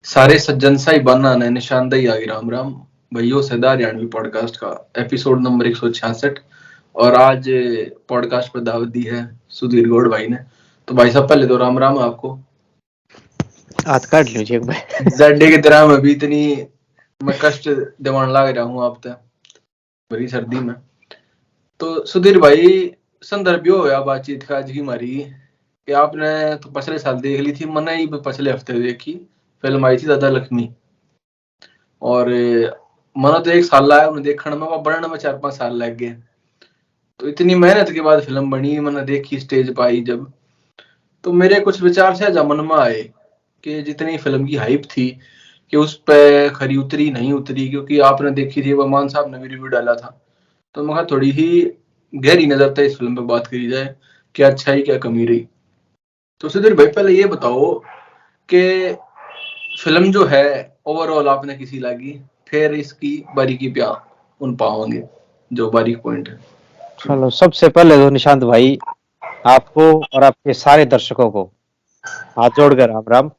सारे सज्जन साहिबाना ने निशानदेही आगे राम राम भाइयों से हरियाणवी पॉडकास्ट का एपिसोड नंबर 166। और आज पॉडकास्ट पर दावत दी है सुधीर गौड़ भाई ने। तो भाई साहब पहले तो राम राम आपको। हाथ काट लीजिए एक बार। जड्डे की तरह मैं भी इतनी मैं कष्ट दिवान लाग रहा हूँ आप तक बड़ी सर्दी में। तो सुधीर भाई संदर्भ यो होया बातचीत का आज की हमारी कि आपने तो पिछले साल देख ली थी, मैंने ही पिछले हफ्ते देखी फिल्म आई थी दादा लक्ष्मी। और मनो तो 1 साल लाया उन्हें देखने में, वह बनने में 4-5 साल लग गए। तो इतनी मेहनत के बाद फिल्म बनी, मैंने देखी स्टेज पर आई जब, तो मेरे कुछ विचार से जा मन में आए कि जितनी फिल्म की हाइप थी कि उस पे खरी उतरी नहीं उतरी, क्योंकि आपने देखी थी, मान साहब ने भी रिव्यू डाला था। तो मैं थोड़ी ही गहरी नजर से इस फिल्म पे बात करी जाए, क्या अच्छाई क्या कमी रही। तो सुधीर भाई पहले ये बताओ कि फिल्म जो है ओवरऑल आपने किसी लगी, फिर इसकी बारीकी पे उन पाओगे जो बारीक पॉइंट है। चलो सबसे पहले तो निशांत भाई आपको और आपके सारे दर्शकों को हाथ जोड़कर राम राम।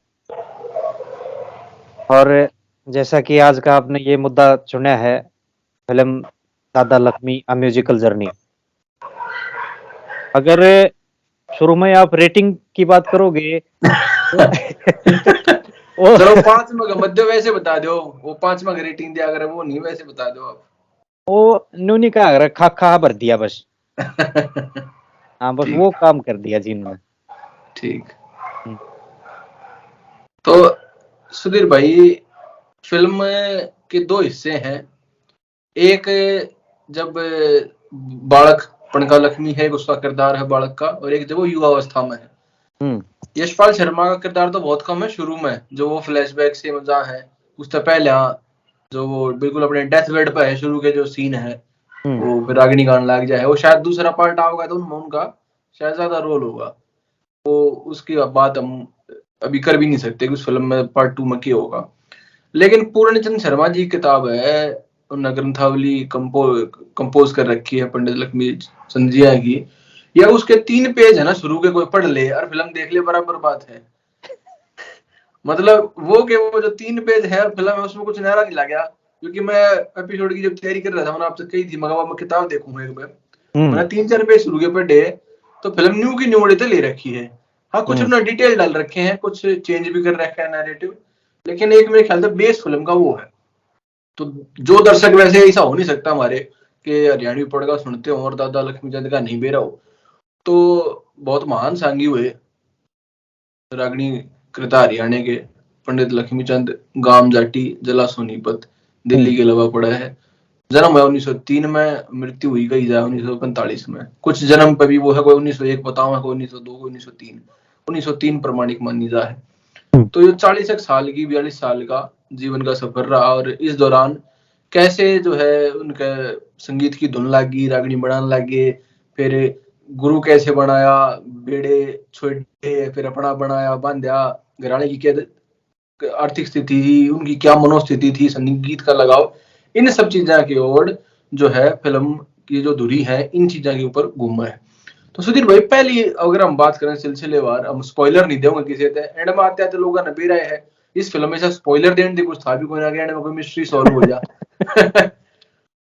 और जैसा कि आज का आपने ये मुद्दा चुना है, फिल्म दादा लक्ष्मी अ म्यूजिकल जर्नी। अगर शुरू में आप रेटिंग की बात करोगे तो चलो 5 में मध्य वैसे बता दो, वो 5 में रेटिंग दिया अगर वो नहीं वैसे बता दो आप। वो न्यूनी का अगर खा खा भर दिया बस। हाँ बस वो काम कर दिया जी इन्होंने। ठीक। तो सुधीर भाई फिल्म के 2 हिस्से हैं। एक जब बालकपन का लक्ष्मी है, उसका किरदार है बालक का, और एक जब वो युवा अवस्था में है। यशपाल शर्मा का किरदार तो बहुत कम है शुरू में, जो वो फ्लैशबैक से मजा है उससे पहले, जो वो बिल्कुल अपने डेथ बेड पे है शुरू के जो सीन है, वो रागिनी गान लग जाए, वो शायद दूसरा पार्ट आओगा तो उनमें उनका शायद ज्यादा रोल होगा। वो उसकी बात हम अभी कर भी नहीं सकते कि उस फिल्म में पार्ट 2 में क्या होगा। लेकिन पूर्णचंद शर्मा जी की किताब है, उन्होंने ग्रंथावली कंपोज कर रखी है पंडित लक्ष्मी चंद जी की। या उसके 3 पेज है ना शुरू के, कोई पढ़ ले और फिल्म देख ले बराबर बात है। मतलब वो के वो जो 3 पेज है और फिल्म है उसमें कुछ नया नहीं लगा। क्योंकि मैं एपिसोड की जब तैयारी कर रहा था मैंने आपसे कही थी मगर मैं किताब देखूंगा एक बार, मैंने 3-4 पेज शुरू के पढ़े तो फिल्म न्यू की न्यू तो ले रखी है। हाँ कुछ उन्होंने डिटेल डाल रखे हैं, कुछ चेंज भी कर रखा है नैरेटिव, लेकिन एक मेरे ख्याल से बेस फिल्म का वो है। तो जो दर्शक वैसे ऐसा हो नहीं सकता हमारे कि हरियाणवी पॉडकास्ट सुनते हो और दादा लक्ष्मीचंद का नहीं बेरा हो, तो बहुत महान सांगी हुए रागनी कृता हरियाणा के पंडित लक्ष्मीचंद गाम जाटी जला सोनीपत दिल्ली के लवा पड़ा है। जन्म है 1903 में, मृत्यु हुई गई है 1945 में। कुछ जन्म पे भी वो है, कोई 1901 बताओ है, कोई 1902, कोई 1903। 1903 प्रमाणिक मानी जा है। तो ये 40 साल की 42 साल का जीवन का सफर रहा, और इस दौरान कैसे जो है उनके संगीत की धुन लगी, रागनी बनाने लगे, फिर गुरु कैसे बनाया, बेड़े छोड़े, फिर अपना बनाया बांधा, घराने की क्या आर्थिक स्थिति थी, उनकी क्या मनोस्थिति थी, संगीत का लगाव, इन सब चीजों की ओर जो है फिल्म की जो धुरी है इन चीजों के ऊपर घूमा है। तो सुधीर भाई पहली अगर हम बात करें सिलसिलेवार, हम स्पॉइलर नहीं देंगे किसी से, एंड में आते आते लोगों ने भी रहे है इस फिल्म में से स्पॉइलर देने दी कुछ था भी कोई ना, एंड में कोई मिस्ट्री सॉल्व हो जा।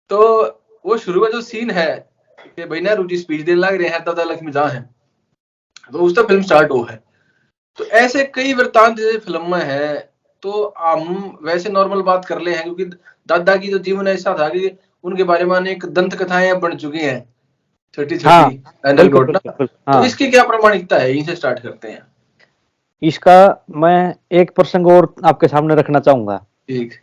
तो वो शुरू का जो सीन है कि भाई ना रुचि स्पीच देने लग रहे हैं दादा लक्ष्मी जहाँ है, तो उस तक फिल्म स्टार्ट हो है। तो ऐसे कई वृत्तांत जैसे फिल्म में है, तो हम वैसे नॉर्मल बात कर ले हैं क्योंकि दादा की जो जीवन ऐसा था कि उनके बारे में अनेक दंत कथाएं बन चुकी हैं, छोटी छोटी एनेक्डोट ना। तो इसकी क्या प्रामाणिकता है, यहीं से स्टार्ट करते हैं। इसका मैं एक प्रसंग और आपके सामने रखना चाहूंगा। ठीक।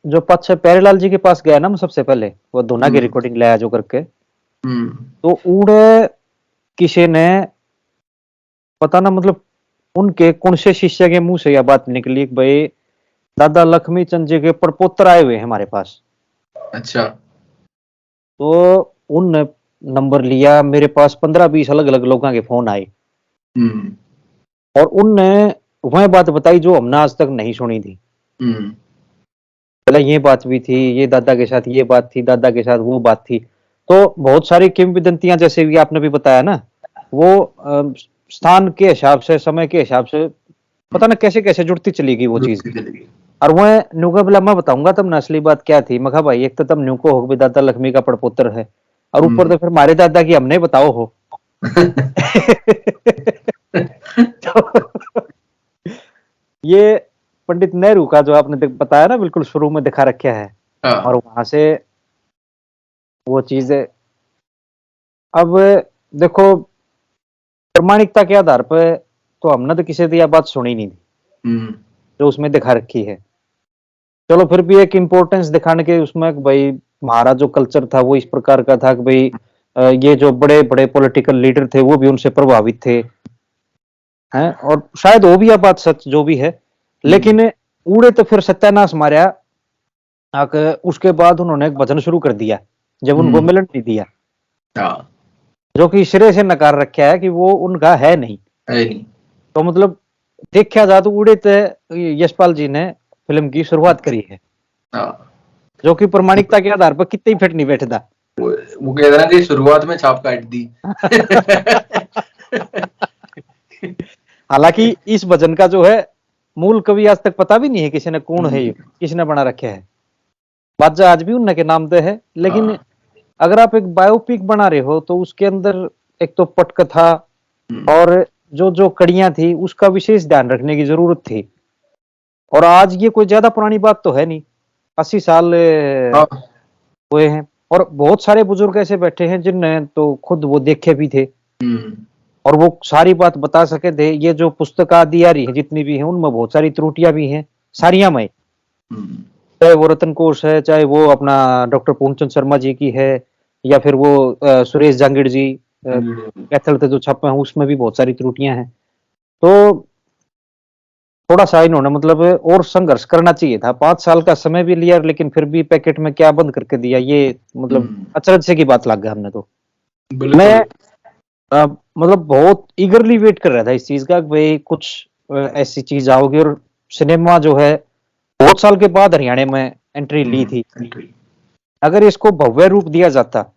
जो पक्ष प्यारेलाल जी के पास गया ना, मैं सबसे पहले वो धुना की रिकॉर्डिंग लाया जो करके, तो उड़े किसी ने पता ना, मतलब उनके कौन से शिष्य के मुंह से यह बात निकली कि भाई दादा लक्ष्मी चंद जी के परपोत्र आए हुए हैं हमारे पास। अच्छा। तो उन नंबर लिया, मेरे पास 15-20 अलग अलग लोगों के फोन आए और उनने वह बात बताई जो हमने आज तक नहीं सुनी थी। पहले ये बात भी थी, ये दादा के साथ ये बात थी, दादा के साथ वो बात थी। तो बहुत सारी किंवदंतियां जैसे भी आपने भी बताया ना, वो स्थान के हिसाब से, समय के हिसाब से पता ना कैसे कैसे जुड़ती चली गई वो चीज। जुड़ती चली गई। और वह न्यू का बोला मैं बताऊंगा तब ना असली बात क्या थी। मैं कहा भाई एक तो तब न्यू को हो भी दादा लक्ष्मी का पड़पोत्र है, और ऊपर तो फिर हमारे दादा की हमने बताओ हो। तो ये पंडित नेहरू का जो आपने बताया ना, बिल्कुल शुरू में दिखा रखा है, और वहां से वो चीज है। अब देखो प्रामाणिकता के आधार पर तो हमने तो किसी की यह बात सुनी नहीं थी जो उसमें दिखा रखी है। चलो फिर भी एक इम्पोर्टेंस दिखाने के उसमें भाई हमारा जो कल्चर था वो इस प्रकार का था कि भाई ये जो बड़े बड़े पॉलिटिकल लीडर थे वो भी उनसे प्रभावित थे हैं, और शायद वो भी यह बात सच जो भी है। लेकिन उड़े तो फिर सत्यानाश मारा उसके बाद उन्होंने एक भजन शुरू कर दिया जब उनको मिलन नहीं दिया, जो कि सिरे से नकार रखा है कि वो उनका है नहीं। तो मतलब देखा जाए तो उड़े तो यशपाल जी ने फिल्म की शुरुआत करी है, जो कि प्रामाणिकता के आधार पर कितने फिट नहीं बैठता। वो कह रहा कि शुरुआत में छाप काट दी। हालांकि इस भजन का जो है मूल कवि आज तक पता भी नहीं है किसी ने कौन है, किसने बना रखे है। बादशाह आज भी उन्हीं के नाम पे है। लेकिन अगर आप एक बायोपिक बना रहे हो तो उसके अंदर एक तो पटकथा और जो जो कड़ियां थी उसका विशेष ध्यान रखने की जरूरत थी। और आज ये कोई ज्यादा पुरानी बात तो है नहीं, 80 साल हुए हैं, और बहुत सारे बुजुर्ग ऐसे बैठे हैं जिनने तो खुद वो देखे भी थे और वो सारी बात बता सके थे। ये जो पुस्तक आदि आ रही है जितनी भी है उनमें बहुत सारी त्रुटियां भी हैं, सारियां में, चाहे वो रतन कोश है, चाहे वो अपना डॉक्टर पूर्णचंद शर्मा जी की है, या फिर वो सुरेश जांगिड़ जी कैथल थे जो छपे हैं उसमें भी बहुत सारी त्रुटियां हैं। तो थोड़ा सा इन्होंने मतलब और संघर्ष करना चाहिए था। 5 साल का समय भी लिया लेकिन फिर भी पैकेट में क्या बंद करके दिया, ये मतलब अचरज से की बात लग गया हमने तो। मैं मतलब बहुत ईगरली वेट कर रहा था इस चीज का कि भाई कुछ ऐसी चीज आओगी। और सिनेमा जो है बहुत साल के बाद हरियाणा में एंट्री ली थी। अगर इसको भव्य रूप दिया जाता,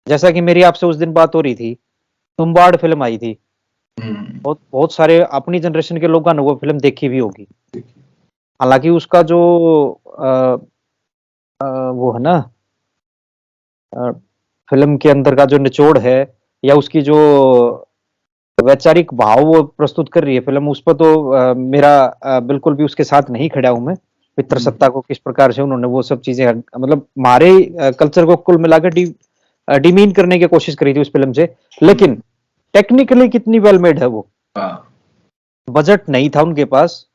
जैसा कि मेरी आपसे उस दिन बात हो रही थी, तुम्बाड़ फिल्म आई थी, बहुत सारे अपनी जनरेशन के लोगों ने वो फिल्म देखी भी होगी। हालांकि उसका जो वो है ना फिल्म के अंदर का जो निचोड़ है या उसकी जो वैचारिक भाव वो प्रस्तुत कर रही है फिल्म, उस पर तो मेरा बिल्कुल भी उसके साथ नहीं खड़ा हूं मैं। पितृसत्ता को किस प्रकार से उन्होंने वो सब चीजें मतलब हमारे कल्चर को कुल मिलाकर डिमीन करने की कोशिश करी थी उस फिल्म से। लेकिन टेक्निकली कितनी वेल मेड है वो। बजट नहीं था उनके पास,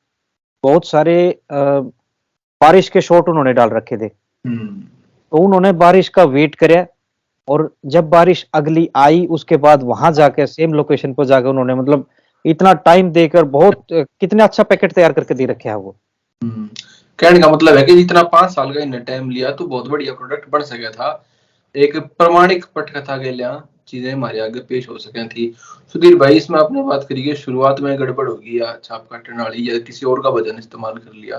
बहुत सारे बारिश के शॉट उन्होंने डाल रखे थे। तो उन्होंने बारिश का वेट किया और जब बारिश अगली आई उसके बाद वहां जाकर सेम लोकेशन पर जाकर उन्होंने मतलब इतना टाइम देकर बहुत कितना अच्छा पैकेट तैयार करके दे रखे है वो। कहने का मतलब है कि जितना 5 साल का इन्हें टाइम लिया तो बहुत बढ़िया प्रोडक्ट बन सका था। एक प्रमाणिक पटकथा के लिए चीजें हमारे आगे पेश हो सके थी। सुधीर भाई इसमें आपने बात करी कि शुरुआत में गड़बड़ होगी या छाप काटने वाली या किसी और का वजन इस्तेमाल कर लिया,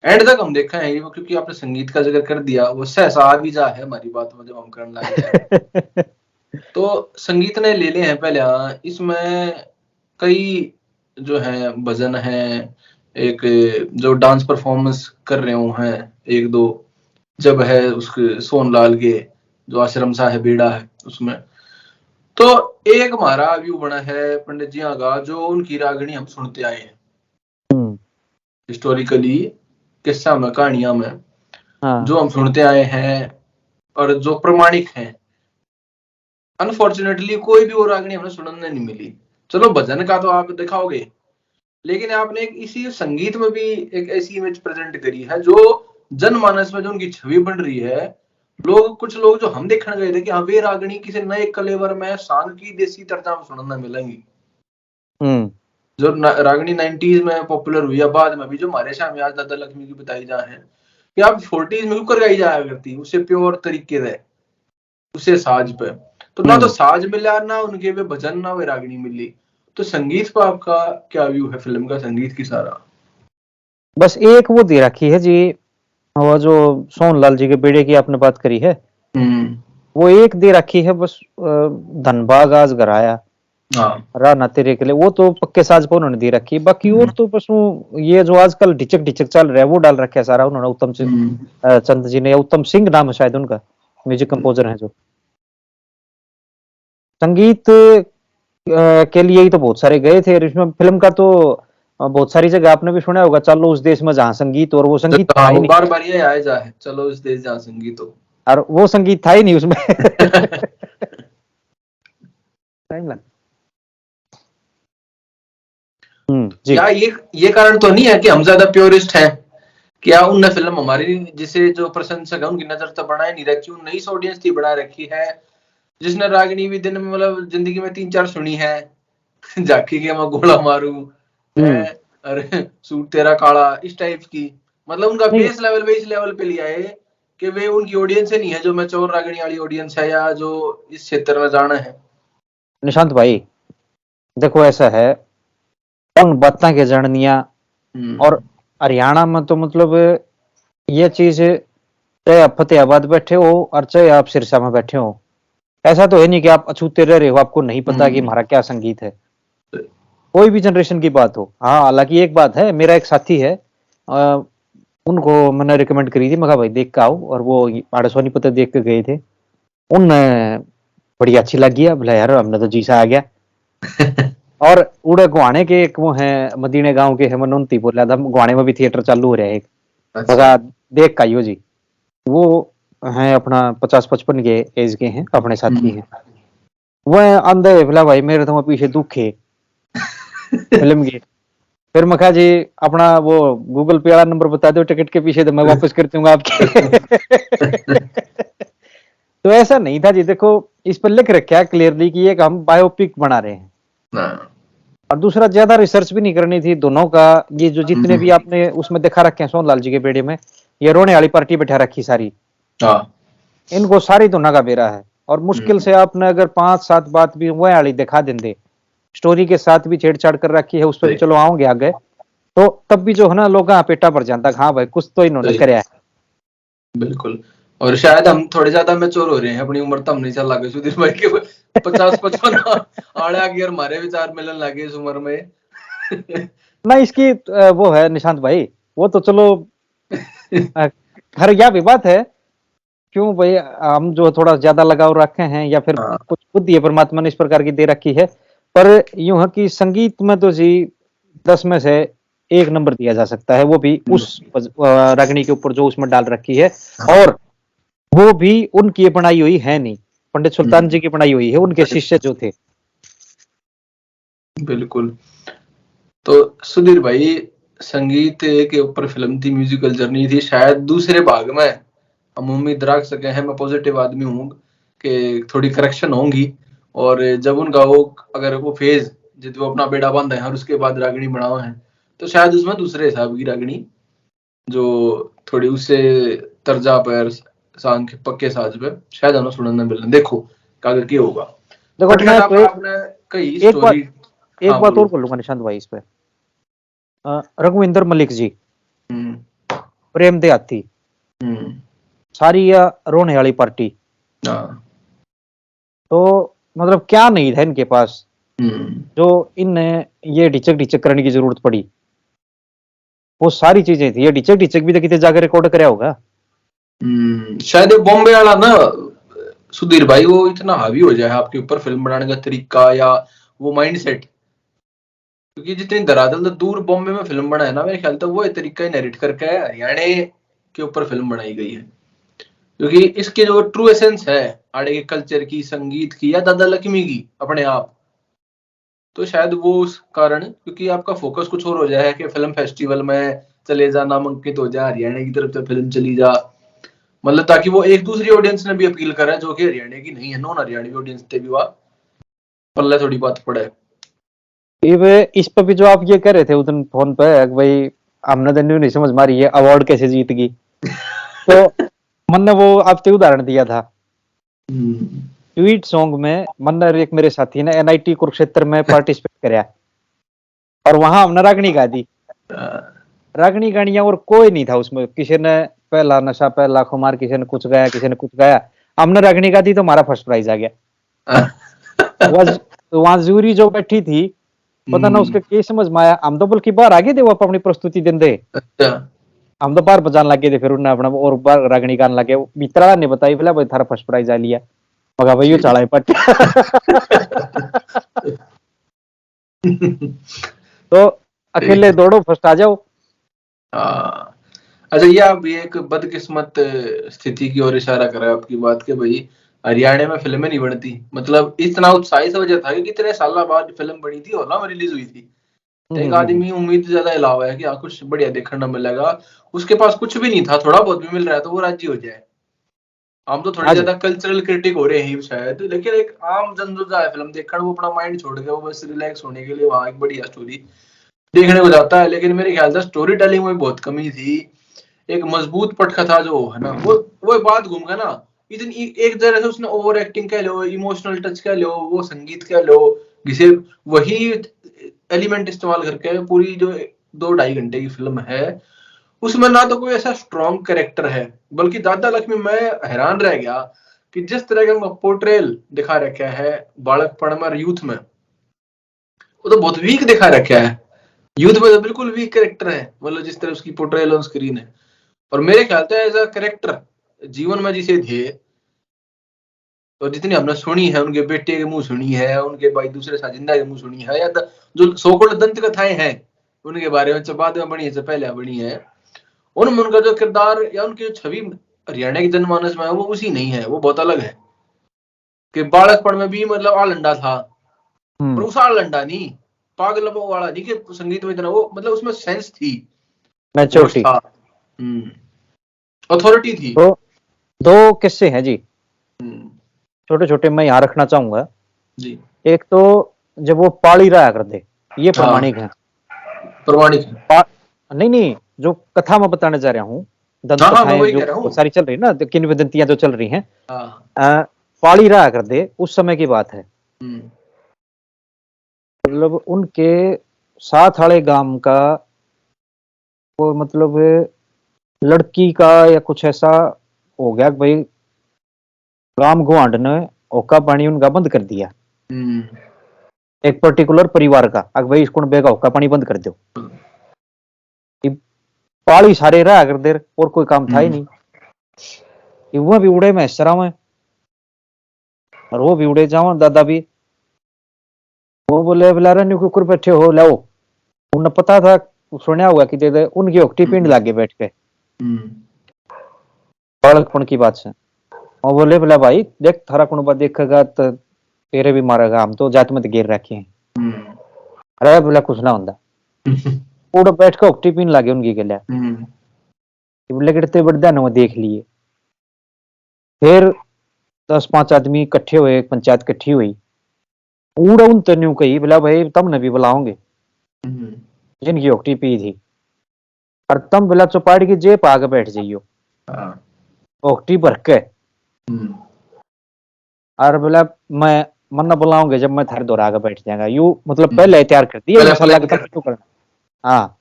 एंड तक हम देखा है वो, क्योंकि आपने संगीत का जिक्र कर दिया, वो सहसा आ भी जा है हमारी बात में जब हम करने लगे। तो संगीत ने ले ले हैं पहले। इसमें कई जो है भजन है, एक जो डांस परफॉर्मेंस कर रहे हो हैं एक दो, जब है उसके सोनलाल के जो आश्रम सा है बेड़ा है उसमें। तो एक हमारा व्यू बना है पंडित जी का, जो उनकी रागनी हम सुनते आए हैं हिस्टोरिकली, किस्सा में, कहानियां में जो हम सुनते आए हैं और जो प्रमाणिक हैं। अनफॉर्चुनेटली कोई भी वो रागनी हमें सुनने नहीं मिली। चलो भजन का तो आप दिखाओगे, लेकिन आपने एक इसी संगीत में भी एक ऐसी इमेज प्रेजेंट करी है जो जनमानस में जो उनकी छवि बन रही है। कुछ लोग जो हम देखने गए थे कि हाँ वे रागनी किसी नए कलेवर में सांग की देसी तर्जा में सुनने मिलेंगी। जो रागनी 90s में पॉपुलर हुई है, बाद में भी जो हमारे सामने आज दादा लक्ष्मी की बताई जा है कि आप 40s में क्यों करवाई जाया करती उसे प्योर तरीके से, उसे साज पे। तो ना तो साज मिला, ना उनके वे भजन, ना वे रागनी मिली। तो संगीत पर आपका क्या व्यू है फिल्म का, संगीत की सारा? बस एक वो दे रखी है जी, वो जो सोनलाल जी के बेड़े की आपने बात करी है, वो एक दे रखी है बस, धनबाग आज घर आया, राना तेरे के लिए, वो तो पक्के साज पर उन्होंने दे रखी। बाकी और तो बस वो ये जो आजकल ढिचक ढिचक चल रहा है वो डाल रखा है सारा उन्होंने, उत्तम चंद जी ने, या उत्तम सिंह नाम है शायद उनका, म्यूजिक कंपोजर है जो। संगीत के लिए ही तो बहुत सारे गए थे, और इसमें फिल्म का तो बहुत सारी जगह आपने भी सुना होगा, चलो उस देश में जहाँ संगीत, और वो संगीत था ही नहीं। बार बार ये आया जा है, चलो उस देश जहाँ संगीत हो, और वो संगीत था ही नहीं उसमें। टाइम लग जी। या ये कारण तो नहीं है कि हम ज्यादा प्योरिस्ट हैं, क्या उनने फिल्म हमारी जिसे जो प्रशंसक है उनकी नजर तो बनाई नहीं रखी, उन नई ऑडियंस थी बना रखी है, जिसने रागिनी भी दिन में मतलब जिंदगी में 3-4 सुनी है। झाकी के मैं गोला मारू है, अरे सूट तेरा काला, इस टाइप की, मतलब उनका बेस लेवल पे इस लेवल पे लिया है कि वे उनकी ऑडियंस ही नहीं है जो मैं चोर रागिनी वाली ऑडियंस है, या जो इस क्षेत्र में जाना है। निशांत भाई देखो ऐसा है, उन बातें के जननिया, और हरियाणा में तो मतलब ये चीज, चाहे आप फतेहाबाद बैठे हो और चाहे आप सिरसा में बैठे हो, ऐसा तो है नहीं कि आप अछूते रह रहे हो, आपको नहीं पता कि हमारा क्या संगीत है, कोई भी जनरेशन की बात हो। हाँ हालांकि एक बात है, मेरा एक साथी है, उनको मैंने रिकमेंड करी थी, मैं कहा भाई देख के आओ, और वो आड़े सोनीपत देख के गए थे, उनने बड़ी अच्छी लगी है, बोला यार हमने तो जीसा आ गया। और उड़े गुआने के एक वो है मदीने गांव के, हेमनती बोला था, गुआने में भी थिएटर चालू हो रहा है एक, अच्छा। देख काइयो जी, वो है अपना 50-55 के एज के हैं, अपने साथी हैं, वह अंधे बोला भाई मेरे तो पीछे दुख है फिल्म की। फिर मैं कहा जी अपना वो गूगल पे वाला नंबर बता दो टिकट के पीछे, तो मैं वापस कर दूंगा आपके। तो ऐसा नहीं था जी, देखो इस पर लिख रखा है क्लियरली कि एक हम बायोपिक बना रहे हैं, और दूसरा ज्यादा रिसर्च भी नहीं करनी थी दोनों का। ये जो जितने भी आपने उसमें दिखा रखे हैं सोनलाल जी के बेड़े में, ये रोने वाली पार्टी बैठा रखी सारी, इनको सारी दोनों का बेरा है, और मुश्किल से आपने अगर 5-7 बात भी वह वाली दिखा देंगे, स्टोरी के साथ भी छेड़छाड़ कर रखी है, उस पर भी चलो आओगे आगे, तो तब भी जो है ना लोग पेटा भर जाता, हाँ भाई कुछ तो इन्होंने कराया है। बिल्कुल, और शायद हम थोड़े ज्यादा मैच्योर हो रहे हैं, अपनी उम्र तो हम नहीं चल लगे सुधीर भाई के 50-55 आड़े आगे और हमारे विचार मिलने लगे इस उम्र में। ना इसकी वो है निशांत भाई, वो तो चलो हर यह भी बात है, क्यों भाई हम जो थोड़ा ज्यादा लगाव रखे हैं, या फिर कुछ बुद्धि है परमात्मा ने इस प्रकार की दे रखी है, पर यूं है कि संगीत में तो जी 10 में से 1 नंबर दिया जा सकता है, वो भी उस रागनी के ऊपर जो उसमें डाल रखी है, और वो भी उनकी बनाई हुई है नहीं, पंडित सुल्तान जी की बनाई हुई है, उनके शिष्य जो थे। बिल्कुल। तो सुधीर भाई संगीत के ऊपर फिल्म थी, म्यूजिकल जर्नी थी, शायद दूसरे भाग में हम उम्मीद रख सके हैं, मैं पॉजिटिव आदमी हूँ कि थोड़ी करेक्शन होंगी, और जब उनका वो अगर वो फेज जब वो अपना बेड़ा बांधा है और उसके बाद रागिनी बनावा है, तो शायद उसमें दूसरे हिसाब की रागिनी जो थोड़ी उससे तर्जा पर सांग के पक्के साज पे शायद हमें सुनने मिलने, देखो कागर क्या होगा। देखो मैं तो आपने कई स्टोरी, एक बात और बोलूंगा निशांत भाई इस पे, रघुविंदर मलिक जी, प्रेम देहाती, सारी या रोने वाली पार्टी, तो मतलब क्या नहीं था इनके पास जो इनने ये ढिचक ढिचक करने की जरूरत पड़ी, वो सारी चीजें थी, ये ढिचक ढिचक भी तो कितने जाकर रिकॉर्ड कराया होगा। शायद बॉम्बे वाला ना सुधीर भाई वो इतना हावी हो जाए आपके ऊपर फिल्म बनाने का तरीका या वो माइंडसेट, क्योंकि जितनी धरातल दूर बॉम्बे में फिल्म बना है ना, मेरे ख्याल तो वो तरीका ही नरेट करके हरियाणा के ऊपर फिल्म बनाई गई है, क्योंकि इसके जो ट्रू एसेंस है आड़े के कल्चर की, संगीत की, या दादा लक्ष्मी की अपने आप, तो शायद वो उस कारण, क्योंकि आपका फोकस कुछ और हो जाए कि फिल्म फेस्टिवल में चले जा, नामांकित हो जा, हरियाणा की तरफ से फिल्म चली जा, मतलब ताकि वो एक दूसरी ऑडियंस ने भी अपील करे जो कि हरियाणा की नहीं है, नॉन हरियाणवी ऑडियंस थे भी वह पल्ले थोड़ी बात पड़े। इस पर भी जो आप ये कह रहे थे उस दिन फोन पे, भाई हमने तो नहीं समझ मारी है अवार्ड कैसे जीत गई, तो मैंने वो आपसे उदाहरण दिया था, ट्वीट सॉन्ग में मैंने एक मेरे साथी ने NIT कुरुक्षेत्र में पार्टिसिपेट कराया, और वहां हमने रागनी गा दी, रागनी गानियां, और कोई नहीं था उसमें, किसी ने पहला नशा पहला खुमार, किसी ने कुछ गाया, किसी ने कुछ गाया, हमने रागनी गा दी तो हमारा फर्स्ट प्राइज आ गया। तो वहां जूरी जो बैठी थी, पता ना उसके क्या समझ में आया, हम तो बल्कि बाहर आ गए थे, वो अपनी प्रस्तुति दिन दे, अच्छा हम तो बाहर बजाने लगे थे, फिर उन्हें अपना और बाहर रागनी गाने लगे, मित्रा ने बताई बोला भाई थारा फर्स्ट प्राइज आ लिया, मगा भाई यो चढ़ाई पट। तो अकेले दौड़ो फर्स्ट आ जाओ। अच्छा, ये आप ये एक बदकिस्मत स्थिति की ओर इशारा कर रहे हो आपकी बात के भाई हरियाणा में फिल्में नहीं बनती, मतलब इतना उत्साही सा वजह था कि कितने साल बाद फिल्म बनी थी और ना रिलीज हुई थी, एक आदमी उम्मीद ज्यादा अलावा है कि हाँ कुछ बढ़िया देखने मिलेगा, उसके पास कुछ भी नहीं था, थोड़ा बहुत भी मिल रहा है तो वो राजी हो जाए। हम तो थोड़ी ज्यादा कल्चरल क्रिटिक हो रहे हैं शायद, लेकिन एक आम जन जो है फिल्म देखकर वो अपना माइंड छोड़ के वो बस रिलैक्स होने के लिए वहां एक बढ़िया स्टोरी देखने को जाता है, लेकिन मेरे ख्याल से स्टोरी टेलिंग में बहुत कमी थी। एक मजबूत पटकथा जो है ना, वो बात घूम गया ना, इतनी एक तरह से उसने ओवर एक्टिंग कह लो, इमोशनल टच कह लो, वो संगीत कह लो, जिसे वही एलिमेंट इस्तेमाल करके पूरी जो 2-2.5 घंटे की फिल्म है उसमें ना तो कोई ऐसा स्ट्रॉन्ग कैरेक्टर है, बल्कि दादा लक्ष्मी मैं हैरान रह गया कि जिस तरह का पोर्ट्रेल दिखा रखा है बालकपन में यूथ में, वो तो बहुत वीक दिखा रखा है, यूथ में तो बिल्कुल वीक कैरेक्टर है, मतलब जिस तरह उसकी पोर्ट्रेल ऑन स्क्रीन है। और मेरे ख्याल से एज अ कैरेक्टर जीवन में जिसे थे, तो जितनी हमने सुनी है उनके बेटे के मुंह सुनी है, उनके भाई दूसरे साजिंदा के मुंह सुनी है, या जो सोकोल दंत कथाएं हैं उनके बारे में बाद में बनी है, पहले बनी है, उनमें उनका जो किरदार या उनकी जो छवि हरियाणा की जनमानस में है वो उसी नहीं है, वो बहुत अलग है कि बालकपन में भी मतलब आलंडा था, पर उस आलंडा नहीं, पागल वाला नहीं कि संगीत में इतना, वो मतलब उसमें सेंस थी, होश मैच्योरिटी था, अथॉरिटी थी। तो दो किस्से हैं जी, छोटे छोटे मैं यहाँ रखना चाहूंगा जी। एक तो जब वो पाली रहा कर दे, ये प्रमाणिक है, प्रमाणिक है। नहीं नहीं, जो कथा मैं बताने जा रहा हूँ, दंत हाँ मैं कथाएं वही जो कह रहा हूँ। सारी चल रही है ना, किंवदंतियां जो चल रही हैं, हाँ। पाली रहा कर दे उस समय की बात है, मतलब उनके साथ वाले गांव का वो मतलब लड़की का या कुछ ऐसा हो गया कि भाई गांव गुआंढ ने होका पानी उनका बंद कर दिया, एक पर्टिकुलर परिवार का, अगर भाई इसको बेगा होका पानी बंद कर दो, पाली सारे रहा कर देर और कोई काम था ही नहीं, वह भी उड़े में सरा में और वो भी उड़े जाओ दादा भी, वो बोले बोला न्यू कुकर बैठे हो लाओ, उन्हें पता था सुना हुआ कि दे दे उनकी ओकटी पिंड लागे बैठ के बालकपन की बात से, और बोले बोला भाई देख थारा कुणबा देखेगा तो तेरे भी मारेगा, हम तो जात में गिर रखे हैं, अरे बोला कुछ ना होता, उड़ बैठ के ओकटी पिंड लागे उनकी गलिया, बोले कितने बड़े ने वो देख लिए, फिर 10-5 आदमी इकट्ठे हुए, एक पंचायत इकट्ठी हुई, उड़ उन तन्यू कही बोला भाई तुमने भी बुलाओगे जिनकी ओकटी पी थी, और तुम बोला चौपाड़ी की जेब आगे बैठ जाइयो ओकटी भर के, और बोला मैं मन न बुलाऊंगे जब मैं थारे दौर आगे बैठ जाएगा, यू मतलब पहले तैयार कर दिया मसाला का तब करना। हाँ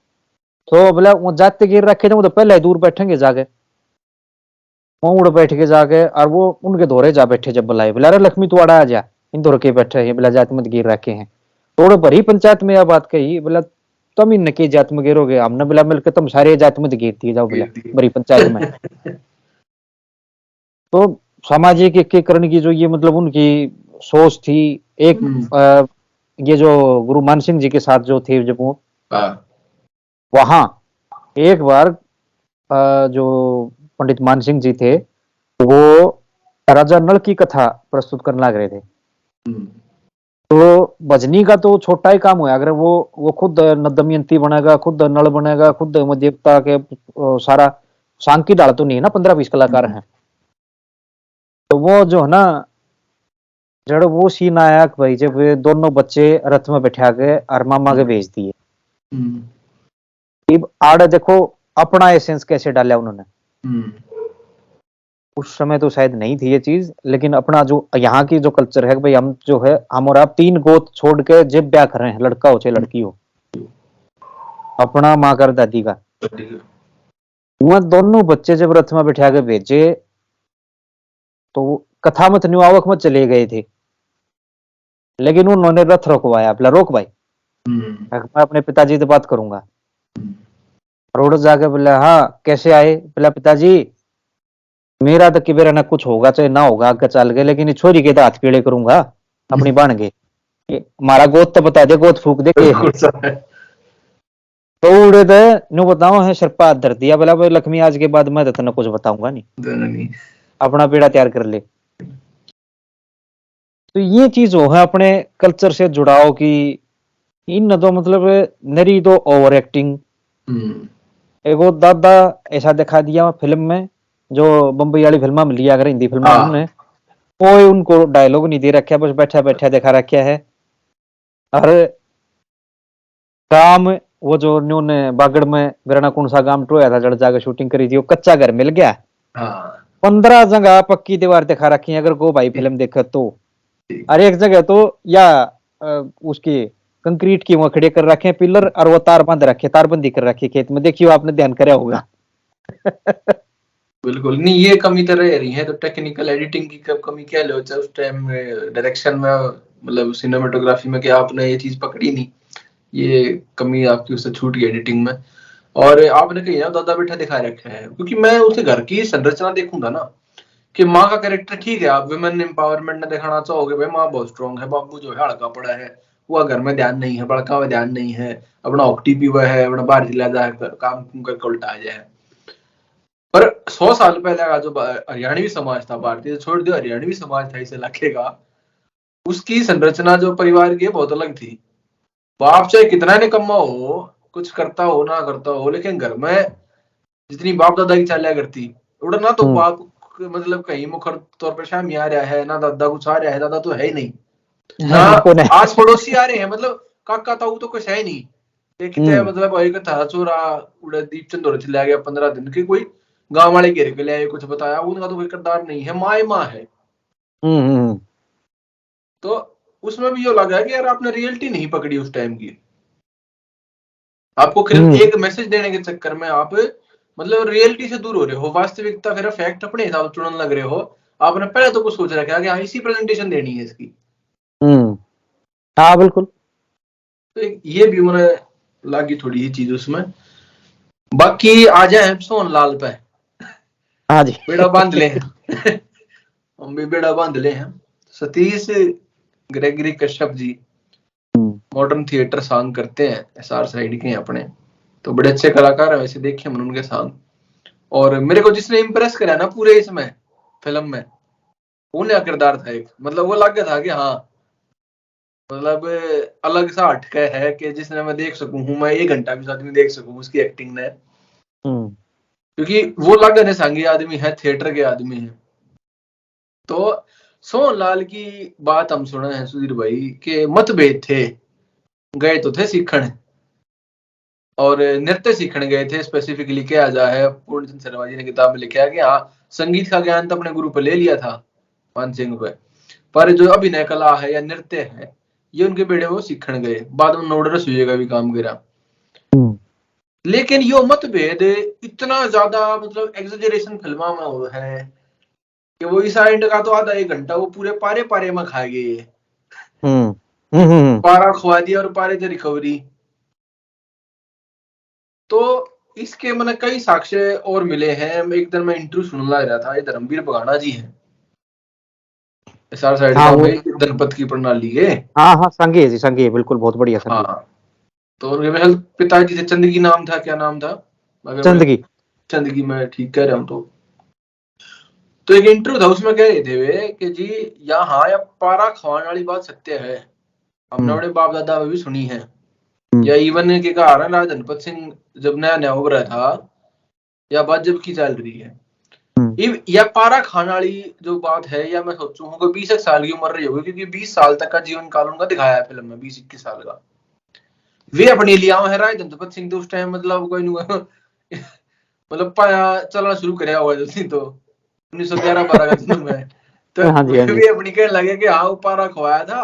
तो बोला वो जाते गिर रखे थे, वो तो पहले दूर बैठेंगे जाके, वो उड़ बैठ के जाके और वो उनके दौरे जा बैठे, जब बुलाए बोला अरे लक्ष्मी तू आड़ा आ जा, इन दौर के बैठे हैं, बोला जात मत गिर रखे हैं, थोड़े भरी पंचायत में यह बात कही, बोला तुम इन के जात में गिरोगे, हमने बोला मिलकर तुम सारे जात में गिरती जाओ, बोला बड़ी पंचायत में। तो सामाजिक एकीकरण की जो ये मतलब उनकी सोच थी, एक ये जो गुरु मान सिंह जी के साथ जो थे, जब वो वहां एक बार जो पंडित मान सिंह जी थे वो राजा नल की कथा प्रस्तुत करने लग रहे थे, तो भजनी का तो छोटा ही काम हुआ, अगर वो खुद दमयंती बनेगा, खुद नल बनेगा, खुद देवता के सारा सांग की डाल तो नहीं है ना, 15-20 कलाकार हैं, तो वो जो है ना जड़ वो सीन आया कि भाई जब दोनों बच्चे रथ में बैठा के और मामा के भेज दिए, आड़े देखो अपना एसेंस कैसे डाला उन्होंने, उस समय तो शायद नहीं थी ये चीज, लेकिन अपना जो यहाँ की जो कल्चर है भाई हम जो है हम और आप 3 गोत छोड़ के जब ब्याह कर रहे हैं, लड़का हो चाहे लड़की हो, अपना माँ कर दादी का, वह दोनों बच्चे जब रथ में बैठा के भेजे तो कथा मत न्यू आवक में चले गए थे, लेकिन उन्होंने रथ रोकवाया, बोला रोक भाई, मैं अपने पिताजी से बात करूंगा। रोड जाके बोला हाँ कैसे आए, बोला पिताजी मेरा तो किबेरा ना कुछ होगा चाहे ना होगा आगे चल गए, लेकिन छोरी के तो हाथ पीड़े करूंगा अपनी बाण के, हमारा गोद तो बता दे, गोद फूक दे के है। तो उड़े थे नु बताओ है सरपा हाथ धर दिया, बोला भाई लक्ष्मी आज के बाद मैं तो तेना कुछ बताऊंगा नहीं, अपना बेड़ा तैयार कर ले। तो ये चीज हो है अपने कल्चर से जुड़ाव की, इन तो मतलब नरी तो ओवर एक्टिंग। एक वो दादा ऐसा दिखा दिया फिल्म में, जो बम्बई वाली फिल्म में लिया, अगर हिंदी फिल्म में उन्होंने कोई उनको डायलॉग नहीं दे रखा, बस बैठा बैठा दिखा रखा है। और काम वो जो उन्होंने बागड़ में बिरना कौन सा काम टोया था, जड़ जाकर शूटिंग करी थी, वो कच्चा घर मिल गया। 15 जगह पक्की दीवार दिखा रखी है, अगर को भाई फिल्म देखे तो। और एक जगह तो या उसकी कंक्रीट की वहां खड़े कर रखे पिलर, और वो तार बांध रखे, तारबंदी कर रखी खेत में, देखियो आपने ध्यान करा होगा। बिल्कुल नहीं, ये कमी तो रह रही है, तो टेक्निकल एडिटिंग की कमी क्या लो उस टाइम में, डायरेक्शन में, मतलब सिनेमेटोग्राफी में, क्या आपने ये चीज पकड़ी नहीं, ये कमी आपकी उससे छूट गई एडिटिंग में। और आपने कही ना दादा बेटा दिखा रखा है, क्योंकि मैं उसे घर की संरचना देखूंगा ना, कि माँ का कैरेक्टर ठीक है, आप वुमेन एम्पावरमेंट में दिखाना चाहोगे, भाई माँ बहुत स्ट्रॉन्ग है, बाबू जो है हड़का पड़ा है, वह घर में ध्यान नहीं है, बड़का में ध्यान नहीं है, अपना ऑक्टी भी वह है, अपना बाहर जिला जाकर काम करके उल्टा आ जाए। पर 100 साल पहले का जो हरियाणवी समाज था, भारतीय छोड़ दो, हरियाणवी समाज था इस इलाके का, उसकी संरचना जो परिवार की बहुत अलग थी। बाप चाहे कितना निकम्मा हो, कुछ करता हो ना करता हो, लेकिन घर में जितनी बाप दादा की चालिया करती, उड़ा ना तो बाप मतलब कहीं मुखर तौर पर शामी आ रहा है, ना दादा कुछ आ रहा है, दादा तो है ही नहीं, ना आस पड़ोसी आ रहे हैं, मतलब काका ताऊ तो कुछ है ही नहीं, देखते मतलब भाई का था चोरा उड़े दीप चंदोर चला गया 15 दिन की, कोई गांव वाले घेर के ले कुछ बताया, उनका तो कोई किरदार नहीं है, माँ माँ है। तो उसमें भी ये लगा है कि यार आपने रियलिटी नहीं पकड़ी उस टाइम की, आपको एक मैसेज देने के चक्कर में आप मतलब रियलिटी से दूर हो रहे हो, वास्तविकता फिर फैक्ट अपने हिसाब से चुनने लग रहे हो। आपने पहले तो कुछ सोच रखा कि हाँ इसी प्रेजेंटेशन देनी है इसकी। हाँ बिल्कुल। तो ये भी मैंने लगी थोड़ी ही चीज उसमें। बाकी आ जाए सोनलाल पे, हाँ जी बेड़ा बांध ले हम भी बेड़ा बांध ले हैं। Satish Gregory Kashyap ji modern theatre song करते हैं, एसआर साइड के हैं अपने, तो बड़े अच्छे कलाकार हैं वैसे, देखे मैंने उनके सॉन्ग। और मेरे को जिसने इम्प्रेस करा ना पूरे इसमें फिल्म में, उन्हें किरदार था एक, मतलब वो लग गया था कि हाँ मतलब अलग सा हटके है, कि जिसने मैं देख सकूं हूँ, मैं 1 घंटा भी साथ में देख सकूं उसकी एक्टिंग ने, क्योंकि वो लग गए सांगी आदमी है, थिएटर के आदमी है। तो सोनलाल की बात हम सुने हैं सुधीर भाई के मतभेद थे, गए तो थे सीखने, और नृत्य सीखने गए थे स्पेसिफिकली, क्या जा है पूर्णचंद शर्मा जी ने किताब में लिखा है कि हाँ संगीत का ज्ञान तो अपने गुरु पे ले लिया था मान सिंह पे, पर जो अभिनय कला है या नृत्य है ये उनके बेड़े वो सीखने गए, बाद में नोडर रसोई का भी काम करा। लेकिन यो मतभेद इतना ज्यादा मतलब एग्जेजरेशन फिल्मा में हो है कि वो इस एंड का तो आधा 1 घंटा वो पूरे पारे पारे में खा गए, पारा खुआ दिया और पारे से रिकवरी। तो इसके मैंने कई साक्ष्य और मिले हैं। एक दिन मैं इंटरव्यू सुनने लग रहा था, ये धर्मवीर बघाना जी हैं एसआर साइड का, भाई जनपद की प्रणाली के, हाँ संघी जी, संघी बिल्कुल बहुत बढ़िया संघी। हाँ तो उनके पिताजी से चंदगी नाम था, क्या नाम था? चंदगी में ठीक कह रहा हूँ तो एक इंटरव्यू था उसमें कह रहे थे वे कि जी यहाँ या पारा खवाने वाली बात सत्य है, हमने बड़े बाप दादा में भी सुनी है, या इवन के कहा राजा जनपद सिंह जब नया नया उभरा था, या बात जब की चल रही है, या पारा खाने वाली जो बात है, या मैं सोचूं कि 20 साल की उम्र रही होगी, क्योंकि 20 साल तक का जीवन काल उनका दिखाया है फिल्म में, 20-21 साल का। वे अपने लिया है राय जनपद सिंह तो उस टाइम मतलब कोई मतलब पाया चलना शुरू कराया हुआ तो 1911-12 का जन्म है, तो वे अपनी कहने लगे कि हाँ वो पारा खवाया था,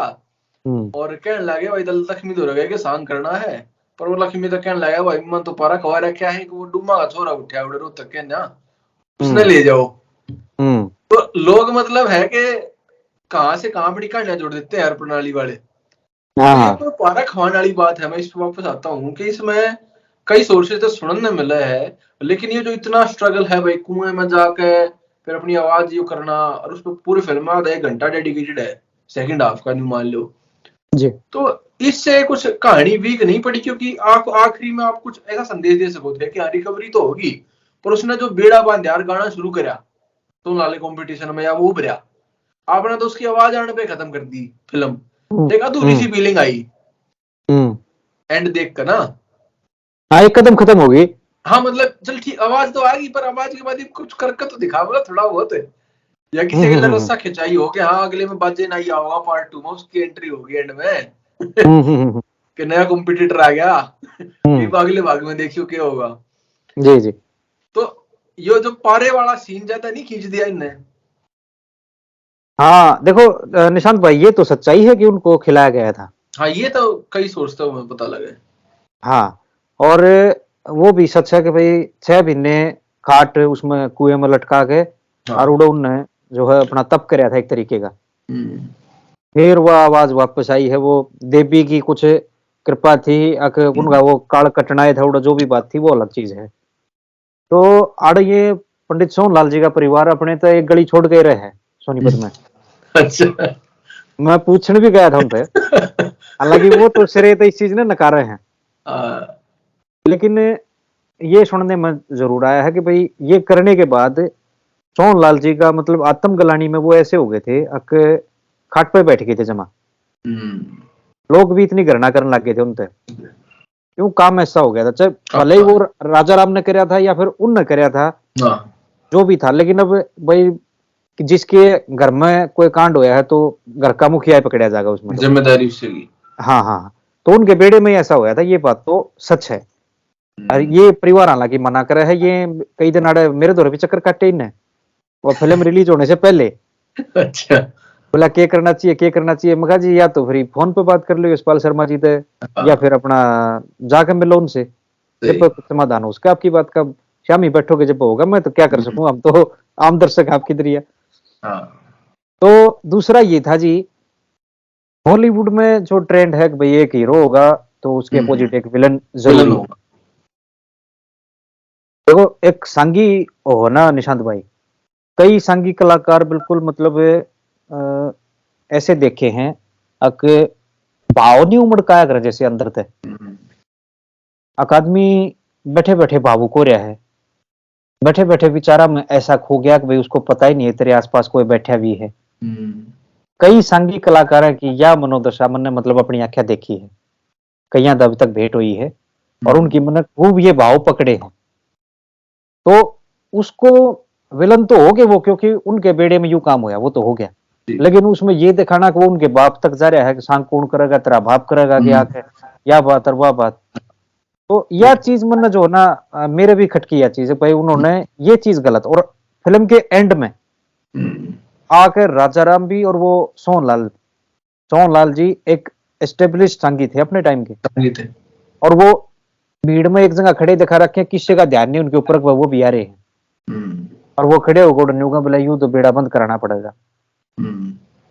और कहने लगे भाई लक्ष्मी तो रहे सांग करना है, पर वो लक्ष्मी तो कहने लगा भाई मन तो पारा खवा रहा क्या है, कि वो डुम्मा का छोरा उठा उड़े रो तक ना उसने ले जाओ। तो लोग मतलब है कि कहां से कहां बड़ी कहानियां जोड़ देते हैं यार प्रणाली वाले। हाँ तो पारा खवाने वाली बात है। मैं इस पर वापस आता हूँ कि इसमें कई सोर्सेज तो सुनने मिला है, लेकिन ये जो इतना स्ट्रगल है भाई, कुएं में जाके फिर अपनी आवाज यू करना, और उस पर पूरी फिल्म में आधा 1 घंटा डेडिकेटेड है, सेकंड हाफ का, न्यू मान लो। जी। तो इससे कुछ कहानी वीक नहीं पड़ी, क्योंकि आप आखिरी में आप कुछ ऐसा संदेश दे सको थे कि हाँ रिकवरी तो होगी, पर उसने जो बेड़ा बांध यार गाना शुरू करा तो नाले कंपटीशन में या वो उभरा, आपने तो उसकी आवाज आने पे खत्म कर दी फिल्म। एक अधूरी सी फीलिंग आई एंड देख कर ना। हाँ, एक कदम खत्म हो गई। हाँ मतलब चल ठीक, आवाज तो आ गई, पर आवाज के बाद ही कुछ करके तो दिखा बोला थोड़ा बहुत, या किसी के लिए रस्सा खिंचाई हो कि हाँ अगले में बाजे नहीं आऊंगा पार्ट 2 में, उसकी एंट्री होगी एंड में कि नया कॉम्पिटिटर आ गया, ये अगले भाग में देखियो क्या होगा। जी जी। तो ये जो पारे वाला सीन ज्यादा नहीं खींच दिया इनने। हाँ देखो निशांत भाई, ये तो सच्चाई है कि उनको खिलाया गया था। हाँ ये तो कई सोर्स तो हमें पता लगे। हाँ, और वो भी सच है कि भाई 6 महीने खाट उसमें कुएं में लटका के और उड़न ने जो है अपना तप कराया था एक तरीके का। फिर वह आवाज वापस आई है, वो देवी की कुछ कृपा थी, उनका वो काल कटनाए था, जो भी बात थी वो अलग चीज है। तो आड़े ये पंडित सोनलाल जी का परिवार अपने तो एक गली छोड़ के रहे हैं सोनीपत में। अच्छा। मैं पूछने भी गया था उनपे, हालांकि वो तो सिरे तो इस चीज ने नकार रहे हैं, लेकिन ये सुनने में जरूर आया है कि भाई ये करने के बाद सोनलाल जी का मतलब आत्म गलानी में वो ऐसे हो गए थे, खाट पे बैठ गए थे जमा। लोग भी इतनी घृणा करने लग गए थे उनसे, क्यों काम ऐसा हो गया था। चाहे भले ही वो राजा राम ने कराया था या फिर उनने कराया था, जो भी था, लेकिन अब भाई जिसके घर में कोई कांड होया है तो घर का मुखिया पकड़ा जाएगा उसमें, जिम्मेदारी उसकी। हाँ हाँ, तो उनके बेड़े में ऐसा होया था, ये बात तो सच है। और ये परिवार हालांकि मना करे है, ये कई दिन आड़े मेरे दौरे भी चक्कर काटे इनने वो फिल्म रिलीज होने से पहले। अच्छा। बोला क्या करना चाहिए, क्या करना चाहिए। मैं कहा जी या तो फिर फोन पे बात कर लो यशपाल शर्मा जी से, या फिर अपना जाके मिलो उनसे, जब समाधान हो उसका आपकी बात का शाम ही बैठोगे जब होगा, मैं तो क्या कर सकूं, हम तो आम दर्शक आपकी दरिया। तो दूसरा ये था जी, हॉलीवुड में जो ट्रेंड है कि भाई एक हीरो होगा तो उसके अपोजिट एक विलन जरूर होगा। देखो एक सांगी हो ना निशांत भाई, कई सांगी कलाकार बिल्कुल मतलब ऐसे देखे हैं भाव नहीं उमड़काया कर जैसे अंदर थे। अकादमी बैठे बैठे भावुक हो रहा है, बैठे बैठे विचारा में ऐसा खो गया कि भाई उसको पता ही नहीं है तेरे आसपास कोई बैठा भी है। कई सांगी कलाकार की या मनोदशा मन ने मतलब अपनी आंखें देखी है, कई अभी तक भेंट हुई है, और उनकी मन खूब ये भाव पकड़े हैं। तो उसको विलन तो हो गए वो, क्योंकि उनके बेड़े में यूं काम होया वो तो हो गया, लेकिन उसमें ये दिखाना कि वो उनके बाप तक जा रहा है कि सांग कौन करेगा, तेरा बाप करेगा कि आके या बात और वह बात। तो यह चीज मन जो ना मेरे भी खटकी यह चीज है भाई, उन्होंने ये चीज गलत। और फिल्म के एंड में आकर राजा राम भी और वो सोनलाल जी एक एस्टेब्लिश सांगी थे अपने टाइम के, और वो भीड़ में एक जगह खड़े दिखा रखे, किसी का ध्यान नहीं उनके ऊपर, वो भी आ रहे हैं और वो खड़े होकर बोला यूं तो बेड़ा बंद कराना पड़ेगा।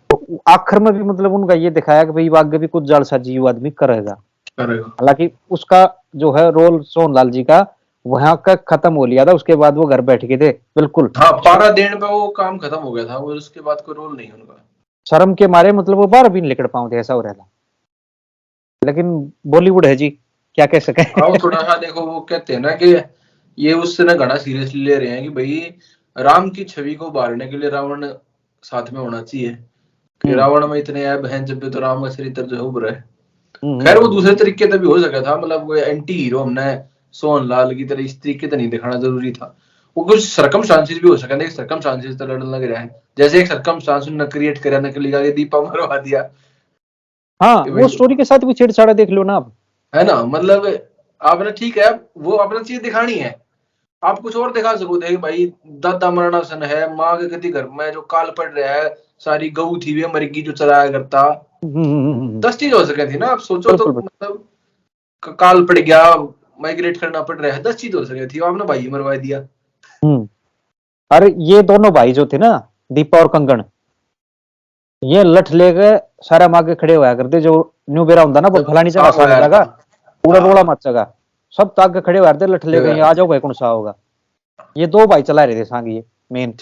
तो आखिर में भी मतलब उनका ये दिखाया कि भाई आगे भी कुछ जालसाजी यू आदमी करेगा। हालांकि उसका जो है रोल सोनलाल जी का वहां का खत्म हो लिया था, उसके बाद वो घर बैठ गए थे बिल्कुल। हाँ पारा देने पे वो काम खत्म हो गया था, वो उसके बाद कोई रोल नहीं उनका, शर्म के मारे मतलब वो बाहर भी नहीं निकल पाते, ऐसा हो रहा था। लेकिन बॉलीवुड है जी, क्या कह सके। हाँ थोड़ा सा देखो, वो कहते हैं ना कि ये उससे ना घना सीरियसली ले रहे हैं कि भाई राम की छवि को उभारने के लिए रावण साथ में होना चाहिए, कि रावण में इतने ऐब हैं जब भी तो राम का चरित्र जो है उभरा है। खैर वो दूसरे तरीके से भी हो सका था, मतलब वो एंटी हीरो हमने सोनलाल की तरह इस तरीके से नहीं दिखाना जरूरी था। वो कुछ सरकमस्टांसेस भी हो सका था, सरकमस्टांसेस तो लड़ने लग रहा है, जैसे एक सरकमस्टांस ने क्रिएट करा, नकली का दीपा मरवा दिया। हाँ वो स्टोरी के साथ भी छेड़छाड़ा देख लो ना आप, है ना, मतलब आपने ठीक है वो अपना चीज दिखानी है, आप कुछ और दिखा सको थे भाई दादा मरना सन है, माँ के गति घर में जो काल पड़ रहा है, सारी गऊ थी वे मरगी जो चराया करता, 10 चीज हो सके थी ना, आप सोचो तो मतलब काल पड़ गया, माइग्रेट करना पड़ रहा है, 10 चीज हो सके थी, आपने भाई मरवा दिया। अरे ये दोनों भाई जो थे ना, दीपा और कंगन, ये लठ लेके सारा मागे खड़े होया करते, जो न्यू बेरा होता ना वो फलानी जगह सांग जाएगा, पूरा रोला मच जाएगा, सब ताक के खड़े होया करते लठ लेके, आ जाओ भाई कौन सा होगा। ये दो भाई चला रहे थे सांग ये मेन।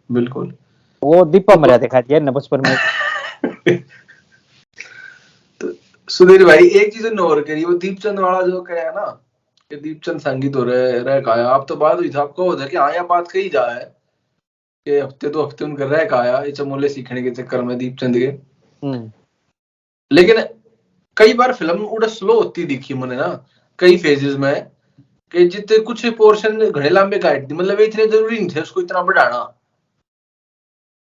बिल्कुल। वो दीपा मरिया दिखा दिया न बचपन में। तो सुधीर भाई एक चीज नोर करी, वो दीपचंद वाला जो कहा ना कि दीपचंद संगीत हो रहे काया, आप तो बात हुई था आपको होता कि हाँ यह बात कही जा है कि हफ्ते 2 हफ्ते उनका रह काया ये चमोले सीखने के चक्कर में दीपचंद के। लेकिन कई बार फिल्म उड़ा स्लो होती दिखी मैंने ना कई फेजेस में, कि जितने कुछ पोर्शन घड़े लंबे काट दी, मतलब इतने जरूरी नहीं थे उसको इतना बढ़ाना।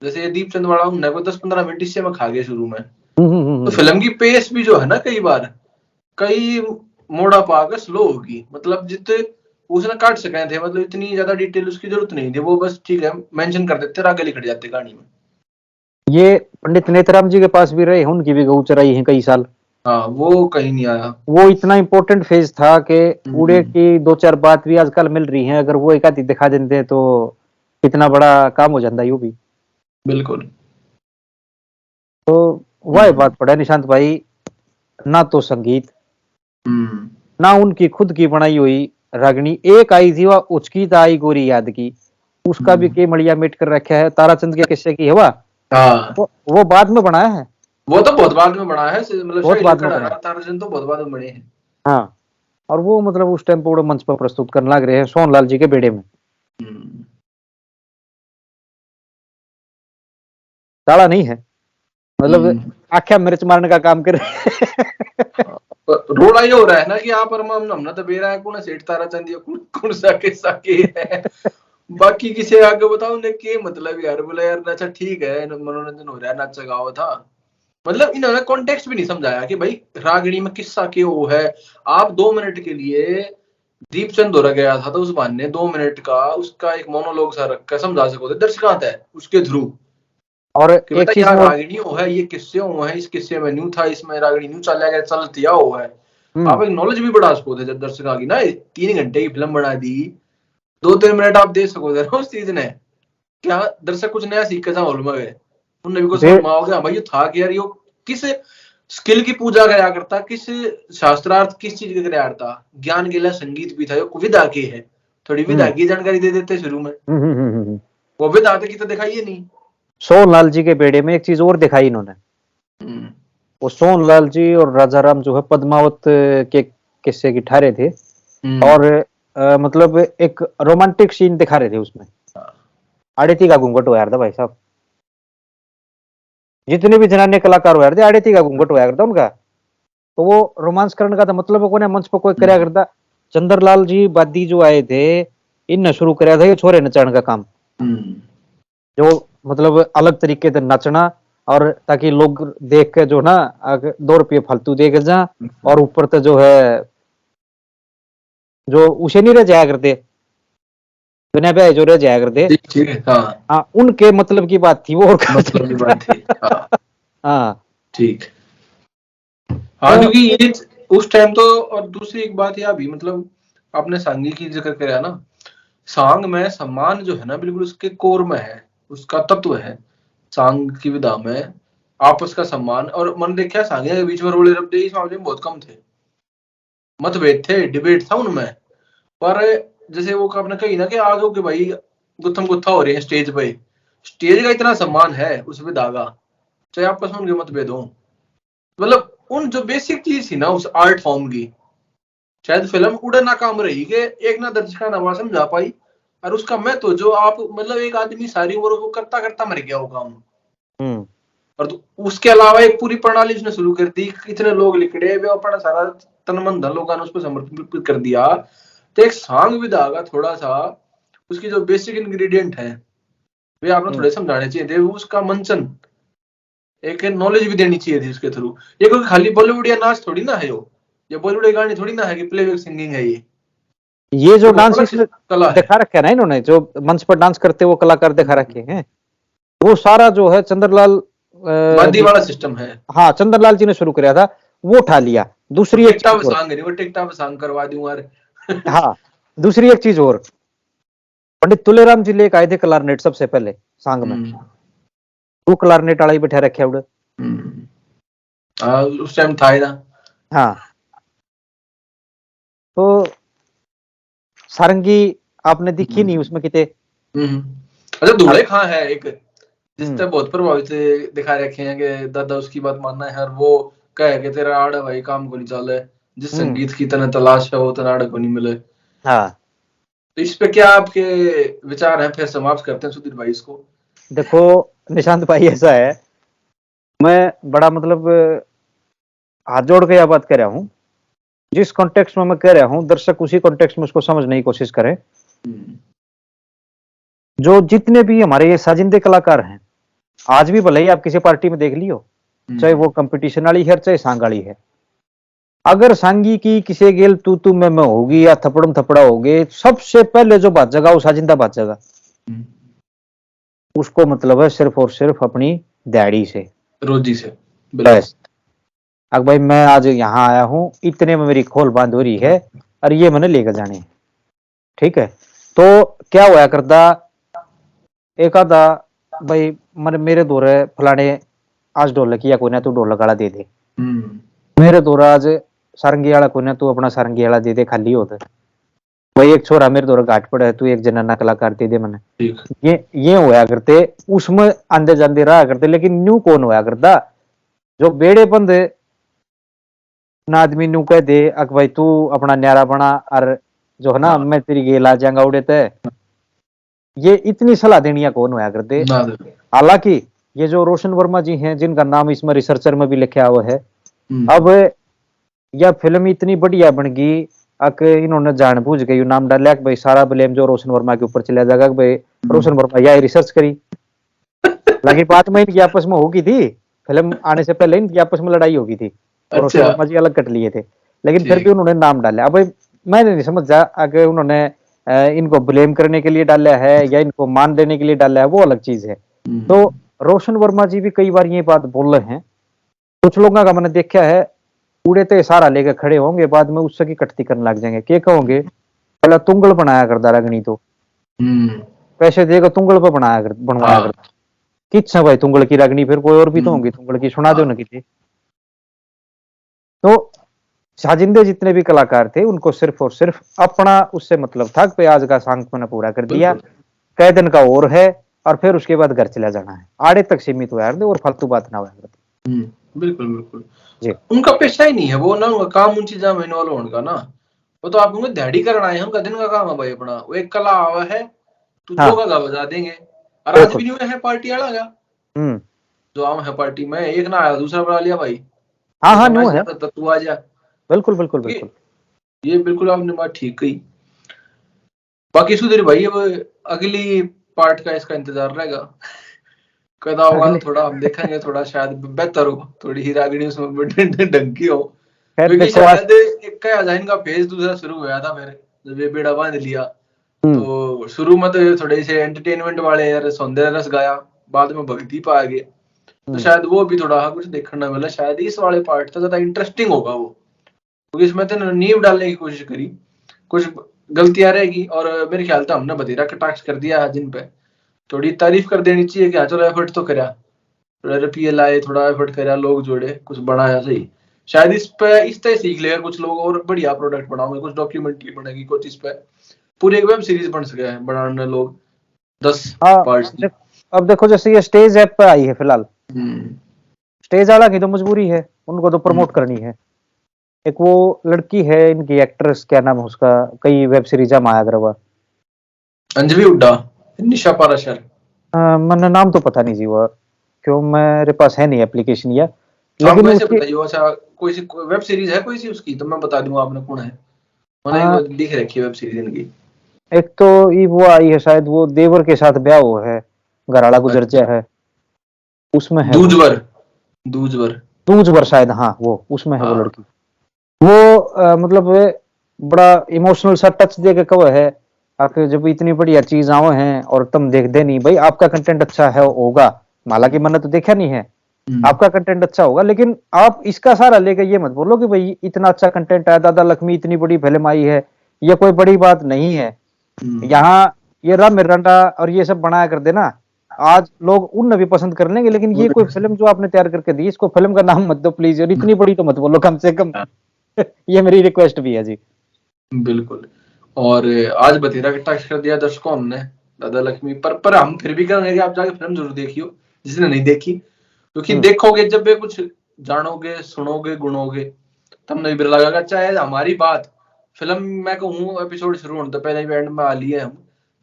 जैसे दीपचंद वाला हमने को 10-15 मिनट इससे में खा गए शुरू में, तो फिल्म की पेस भी जो है ना कई बार कई मोड़ा पाकर स्लो होगी, मतलब जितने उसने काट सके थे, मतलब इतनी ज्यादा डिटेल उसकी जरूरत नहीं थी, वो बस ठीक है मेंशन कर देते आगे लिख जाते कहानी में। ये पंडित नेतराम जी के पास भी रहे, उनकी भी गऊ चराई है कई साल। हाँ वो कहीं नहीं आया, वो इतना इंपॉर्टेंट फेज था कि उड़े की 2-4 बात भी आजकल मिल रही है, अगर वो एक आधी दिखा देते तो कितना बड़ा काम हो जाता यू भी। बिल्कुल। तो वह बात पड़ा निशांत भाई, ना तो संगीत ना उनकी खुद की बनाई हुई रागनी, एक आई थी वह उचकी आई गोरी याद की, उसका भी के मड़िया मेट कर रखा है, ताराचंद के किस्से की है वो बाद में बनाया है, वो तो बहुत बाद में बना है, मतलब बहुत बाद में बना है। ताराचंद तो बहुत बाद में बने हैं। हाँ, और वो मतलब उस टाइम पे मंच पर प्रस्तुत करने लग रहे हैं सोनलाल जी के बेड़े में। ताला नहीं है, मतलब आख्या मिर्च मारने का काम कर रोड़ा ये हो रहा है ना कि यहाँ पर हमने तो बेरा है कौन सेठ ताराचंद कौन सा किस्सा के है, बाकी किसी आगे बताओ ने के मतलब यार, बोला यार अच्छा ठीक है मनोरंजन हो रहा है नाचा गाओ था, मतलब इन्होंने कॉन्टेक्स्ट भी नहीं समझाया कि भाई रागिणी में किस्सा क्यों वो है। आप 2 मिनट के लिए दीपचंद दौरा गया था तो उस बहाने 2 मिनट का उसका एक मोनोलॉग सा रखकर समझा सको थे दर्शकांत है उसके थ्रू, और कि बेटा यार रागिणी हो है, ये किस्से हुए हैं, इस किस्से में न्यू था, इसमें रागिणी न्यू चल गया चलतिया हुआ है, आप एक नॉलेज भी बढ़ा सको थे जब दर्शक की ना 3 घंटे की फिल्म बना दी, 2-3 मिनट आप दे सको थे ना उस चीज ने, क्या दर्शक कुछ नया सीख के हॉल में गए, उनने भी कुछ समझ में आओगे भाई ये था कि यार ये किस स्किल की पूजा कराया करता, किस शास्त्रार्थ किस चीज का कराया करता, ज्ञान के लिए संगीत भी था, विधा के है, थोड़ी विधा की जानकारी दे देते शुरू में, वो विधा की तो दिखाइए नहीं। सोनलाल जी के बेड़े में एक चीज और दिखाई इन्होंने, वो सोनलाल जी और राजा राम जो है पद्मावत के किस्से की ठहरे थे, और मतलब एक रोमांटिक सीन दिखा रहे थे उसमें, आड़ती का घूंघट हुआ था भाई साहब, जितने भी जनाने कलाकार हुआ थे आड़ती का घूंघट हुआ करता उनका, तो वो रोमांस करने का था मतलब कोई मंच पर कोई कराया करता। चंद्रलाल जी बादी जो आए थे इन शुरू कराया था ये छोरे नचाने का काम, जो मतलब अलग तरीके से नचना, और ताकि लोग देख के जो ना 2 रुपये फालतू दे के जा, और ऊपर तो जो है जो उसे नहीं रह जाया करते बिना ब्याह जो रह जाया करते, ठीक है हाँ उनके मतलब की बात थी वो, और मतलब की बात थी हाँ ठीक। हाँ क्योंकि ये उस टाइम तो, और दूसरी एक बात यह भी, मतलब आपने सांगी की जिक्र कराया ना, सांग में सम्मान जो है ना बिल्कुल उसके कोर में है, उसका तत्व है सांग की विधा में, आपस का सम्मान। और मन देखा सांगे के बीच में रोले रब्बे इस मामले में बहुत कम थे, मतभेद थे, डिबेट था उनमें, पर जैसे वो आपने कही ना कि आगे के भाई गुत्थम गुत्था हो रहे हैं स्टेज पे, स्टेज का इतना सम्मान है उस विधा का, चाहे आपस में उनके मतभेद हो, मतलब उन जो बेसिक चीज थी ना उस आर्ट फॉर्म की, शायद फिल्म उड़े नाकाम रही कि एक ना दर्शक नवा समझा पाई, और उसका मैं तो जो आप मतलब एक आदमी सारी उम्र वो करता करता मर गया वो काम, और तो उसके अलावा एक पूरी प्रणाली उसने शुरू कर दी, कितने लोग लिखड़े वे अपना सारा तन मन धन लोगों ने उस पर समर्पित कर दिया, तो एक सांग विधा का थोड़ा सा उसकी जो बेसिक इंग्रेडिएंट है वे आपने थोड़े समझाने चाहिए थे, उसका मंचन एक नॉलेज भी देनी चाहिए थी उसके थ्रू, ये कोई खाली बॉलीवुड या नाच थोड़ी ना है, ये बॉलीवुड गाने थोड़ी ना है कि प्लेबैक सिंगिंग है, ये जो डांस इसमें दिखा रखे है ना इन्होंने, जो मंच पर डांस करते वो कलाकार दिखा रखे हैं, वो सारा जो है चंद्रलाल बादी वाला सिस्टम है। हाँ चंद्रलाल जी ने शुरू किया था, वो उठा लिया। दूसरी एक सांग करवा दूं यार हाँ, दूसरी एक चीज और, पंडित तुलेराम जी लेके आए थे क्लारनेट सबसे पहले सांग में, वो क्लारनेट वाला ही बैठा रखे उड़े। उस टाइम था ही ना। हाँ, तो सारंगी आपने दिखी नहीं उसमें किते। अच्छा, धूले खां है एक जिससे बहुत प्रभावित दिखा रखे हैं कि दादा उसकी बात मानना है, और वो कहे कि तेरा आड़ भाई काम को नहीं चले, जिस संगीत की तना तलाश है वो तना आड़ को नहीं मिले। हाँ, तो इस पे क्या आपके विचार हैं? फिर समाप्त करते हैं सुधीर भाई इसको। देखो निशांत भाई, ऐसा है, मैं बड़ा मतलब हाथ जोड़ के यह बात कह रहा हूं, जिस कॉन्टेक्स्ट में मैं कह रहा हूं दर्शक उसी कॉन्टेक्स्ट में उसको समझने की कोशिश करें। जो जितने भी हमारे ये साजिंदे कलाकार हैं, आज भी भले ही आप किसी पार्टी में देख लियो, चाहे वो कंपटीशन वाली है चाहे सांग वाली है, अगर सांगी की किसी गेल तू मैं होगी या थपड़म थपड़ा होगे, सबसे पहले जो बात जगह वो साजिंदा बात जगह, उसको मतलब है सिर्फ और सिर्फ अपनी दिहाड़ी से, रोजी से। बस अब भाई मैं आज यहाँ आया हूं, इतने में मेरी खोल बांध हो रही है और ये मैंने लेकर जाने, ठीक है। तो क्या हुआ करता, एक आधा भाई मन मेरे दौरे फलाने आज ढोलक या कोई ना तू ढोलक वाला दे दे, मेरे दौरा आज सारंगी वाला कोई ना तू अपना सारंगी वाला दे दे, खाली होता वही एक छोरा मेरे दौरा घाट पड़ा है तू एक जनाना कलाकार दे दे मैंने, ये होया करते, उसमें आंदे जाते रहा करते। लेकिन न्यू कौन होया करता, जो बेड़े बंद ना आदमी न्यू कह दे अक भाई तू अपना न्यारा बना और जो है ना मैं तेरी गेल आ जाऊंगा उड़े ते, ये इतनी सलाह देनिया कौन होया करते। हालांकि ये जो रोशन वर्मा जी हैं जिनका नाम इसमें रिसर्चर में भी लिखा हुआ है, अब यह फिल्म इतनी बढ़िया बन गई अक इन्होंने जानबूझ के नाम डाला कि भाई सारा ब्लेम जो रोशन वर्मा के ऊपर चला जाएगा, भाई रोशन वर्मा यह रिसर्च करी। लेकिन बात में इनकी आपस में होगी थी, फिल्म आने से पहले इनकी आपस में लड़ाई होगी थी, रोशन वर्मा जी अलग कट लिए थे, लेकिन फिर भी उन्होंने नाम डाला। अब मैंने नहीं समझा अगर उन्होंने इनको ब्लेम करने के लिए डाला है या इनको मान देने के लिए डाला है, वो अलग चीज है। तो रोशन वर्मा जी भी कई बार ये बात बोल रहे हैं, कुछ लोगों का मैंने देखा है उड़े तो सारा लेकर खड़े होंगे, बाद में उससे की कटती करने लग जाएंगे, क्या कहोगे पहले तुंगल बनाया करता रगनी, तो पैसे देगा तुंगल पर बनवाया करता, किच्छा भाई तुंगल की रागनी, फिर कोई और भी तो होंगी तुंगल की, सुना दो ना किसी। तो साजिंदे जितने भी कलाकार थे उनको सिर्फ और सिर्फ अपना उससे मतलब था कि आज का सांग मैंने पूरा कर दिया, कई दिन का और है और फिर उसके बाद घर चला जाना है, आड़े तक सीमित हुआ करते और फालतू बात ना हुआ करती। बिल्कुल बिल्कुल जी, उनका पेशा ही नहीं है वो ना, उनका काम उन चीजों में इन्वॉल्व होने का ना, वो तो आप उनको दिहाड़ी करना है, उनका दिन का काम है भाई अपना, वो एक कला आवा है तो जो का बजा देंगे। और आज भी नहीं है पार्टी वाला गया जो आम है पार्टी में, एक ना आया दूसरा बुला लिया भाई, हाँ हाँ न्यू है, तो तू आ जा। बिल्कुल बिल्कुल बिल्कुल, ये बिल्कुल आपने बात ठीक कही। बाकी सुधीर भाई अब अगली पार्ट का इसका इंतजार रहेगा, कदा होगा तो थोड़ा हम देखेंगे, थोड़ा शायद बेहतर हो, थोड़ी ही रागनी उसमें ढंग की हो, क्योंकि शायद एक का अजाइन का फेज दूसरा शुरू हुआ था मेरे, जब ये बेड़ा बांध लिया तो शुरू में तो थोड़े से एंटरटेनमेंट वाले यार सौंदर्य रस गाया, बाद में भक्ति पा गए, तो शायद वो भी थोड़ा कुछ देखने मिला, शायद इस वाले पार्ट तो ज्यादा इंटरेस्टिंग होगा वो, क्योंकि इसमें तो नींव डालने की कोशिश करी, कुछ गलतियां रहेगी, और मेरे ख्याल से हमने बधेरा कटाक्ष कर दिया है, जिन पे थोड़ी तारीफ कर देनी चाहिए कि हाँ चलो एफर्ट तो करा, थोड़ा रुपये लाए, थोड़ा एफर्ट करा, लोग जोड़े, कुछ बनाया सही, शायद इस पे इस तरह सीख लेगा कुछ लोग और बढ़िया प्रोडक्ट बनाओगे, कुछ डॉक्यूमेंट्री बनेगी, कुछ इस पे पूरी एक वेब सीरीज बन सके हैं बनाने लोग 10 पार्ट्स की। अब देखो जैसे ये स्टेज ऐप पे आई है फिलहाल, स्टेज वाला की तो मजबूरी है, उनको तो प्रमोट करनी है। एक वो लड़की है इनकी एक्ट्रेस, क्या नाम है उसका, कई वेब सीरीज में आया करवा, अंजलि हुड्डा, निशा पाराशर, मैंने नाम तो पता नहीं जी वो, क्यों मेरे पास है नहीं एप्लीकेशन या, लेकिन उसकी बताइए अच्छा कोई सी वेब सीरीज है कोई सी उसकी, तो मैं बता दूंगा आपने कौन है, मैंने दिख रखी है वेब सीरीज इनकी। एक तो ये वो आई है शायद, वो देवर के साथ ब्याह हुआ है, घराड़ा गुजर जाए है, उसमें है दूजवर दूजवर शायद, हाँ वो उसमें है वो लड़की, वो मतलब बड़ा इमोशनल सा टच दे के कवर है, आपके जब इतनी बढ़िया चीज आवे हैं और तुम देख दे नहीं भाई, आपका कंटेंट अच्छा है होगा, हालांकि मैंने तो देखा नहीं है, आपका कंटेंट अच्छा होगा, लेकिन आप इसका सारा लेके ये मत बोलो कि भाई इतना अच्छा कंटेंट है, दादा लक्ष्मी इतनी बड़ी फिल्म आई है, ये कोई बड़ी बात नहीं है। यहाँ ये राम मिरांडा और ये सब बनाया कर देना, आज लोग उन भी पसंद कर लेंगे, लेकिन ये कोई फिल्म जो आपने तैयार करके दी, इसको फिल्म का नाम मत दो प्लीज, और इतनी बड़ी तो मत बोलो कम से कम। ये मेरी रिक्वेस्ट भी है जी। बिल्कुल। और आज बतेरा का टच कर दिया दर्शकों हमने दादा लक्ष्मी पर हम फिर भी कहेंगे कि आप जाके फिल्म जरूर देखियो जिसने नहीं देखी, क्योंकि देखोगे जब भी कुछ जानोगे, सुनोगे, गुणोगे, तब नहीं बुरा लगेगा। चाहे हमारी बात फिल्म मैं कहूँ एपिसोड शुरू होने तो पहले ही एंड में आ लिए हम,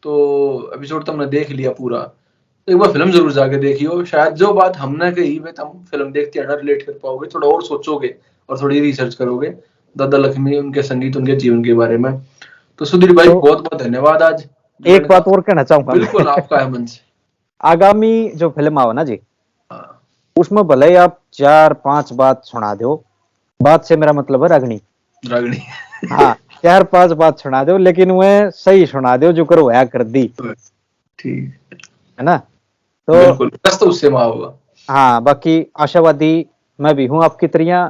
तो एपिसोड तुमने देख लिया पूरा, तो एक बार फिल्म जरूर जाके देखियो। शायद जो बात हमने कही वे तुम फिल्म देखते हैं ना रिलेट कर पाओगे, थोड़ा और सोचोगे और थोड़ी रिसर्च करोगे दादा लक्ष्मी, उनके संगीत, उनके जीवन के बारे में। तो सुधीर भाई तो बहुत बहुत धन्यवाद आज। एक बात और कहना चाहूंगा। बिल्कुल आपका है मंच। आगामी जो फिल्म आओ ना जी, हाँ। उसमें भले ही आप 4-5 बात सुना दो, बात से मेरा मतलब है रागनी। रागनी। हाँ, 4-5 बात सुना दो, लेकिन वह सही सुना दो जो करो है कर दी, ठीक है ना। तो बिल्कुल तो उससे माँ होगा। हाँ, बाकी आशावादी मैं भी हूँ आपकी तरह।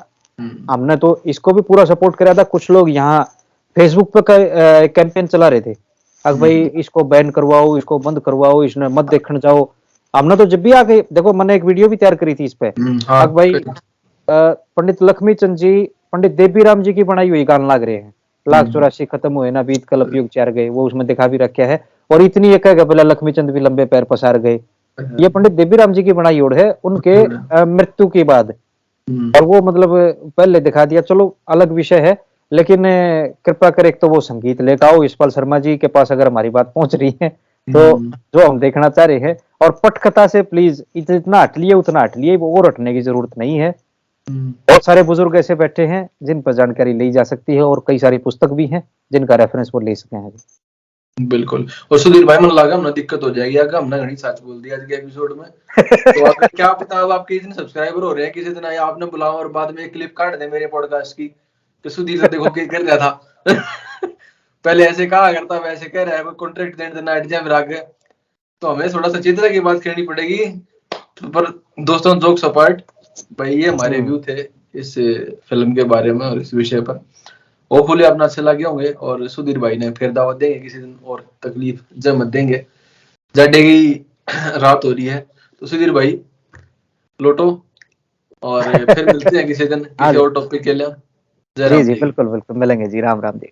हमने तो इसको भी पूरा सपोर्ट करा था। कुछ लोग यहाँ फेसबुक पे कैंपेन चला रहे थे, अब भाई इसको बैन करवाओ, इसको बंद करवाओ, इसने मत देखने जाओ। हमने तो जब भी आके देखो, मैंने एक वीडियो भी तैयार करी थी इस पे। हाँ, अब भाई पंडित लक्ष्मीचंद जी, पंडित देवीराम जी की बनाई हुई गान लाग रहे हैं, लाख 84 खत्म हुए ना बीत कल्प युग 4 गए, वो उसमें दिखा भी रखा है। और इतनी एक है बोला लक्ष्मीचंद भी लंबे पैर पसार गए, ये पंडित देवीराम जी की बनाई ओर है उनके मृत्यु के बाद। और वो मतलब पहले दिखा दिया, चलो अलग विषय है, लेकिन कृपा कर एक तो वो संगीत लेकर आओ यशपाल शर्मा जी के पास, अगर हमारी बात पहुंच रही है तो, जो हम देखना चाह रहे हैं। और पटकथा से प्लीज इतना हट लिए उतना हट लिए, वो और हटने की जरूरत नहीं है। बहुत सारे बुजुर्ग ऐसे बैठे हैं जिन पर जानकारी ली जा सकती है, और कई सारी पुस्तक भी हैं जिनका रेफरेंस वो ले सके हैं। बिल्कुल। और सुधीर भाई मन लगा हमने दिक्कत हो जाएगी अगर हमने घनी सच बोल दिया आज के एपिसोड में। तो अगर क्या पता अब आपके इतने सब्सक्राइबर हो रहे हैं, किसी दिन आपने बुलाओ और बाद में एक क्लिप काट दे मेरे पॉडकास्ट की कि सुधीर से देखो क्या कर रहा था। पहले ऐसे कहा करता, वैसे कह रहा है, कोई कॉन्ट्रैक्ट देना एग्जाम राग, तो हमें थोड़ा सा चेतना की बात करनी पड़ेगी। तो पर दोस्तों जोक्स अपार्ट, भाई ये हमारे व्यू थे इस फिल्म के बारे में और इस विषय पर। होपफुली आपने अच्छे लगे होंगे, और सुधीर भाई ने फिर दावत देंगे किसी दिन, और तकलीफ जमत देंगे। जाडे की रात हो रही है, तो सुधीर भाई लौटो, और फिर मिलते हैं किसी दिन किसी और टॉपिक के लिए। जय राम जी जी। बिल्कुल बिल्कुल मिलेंगे जी। राम राम जी।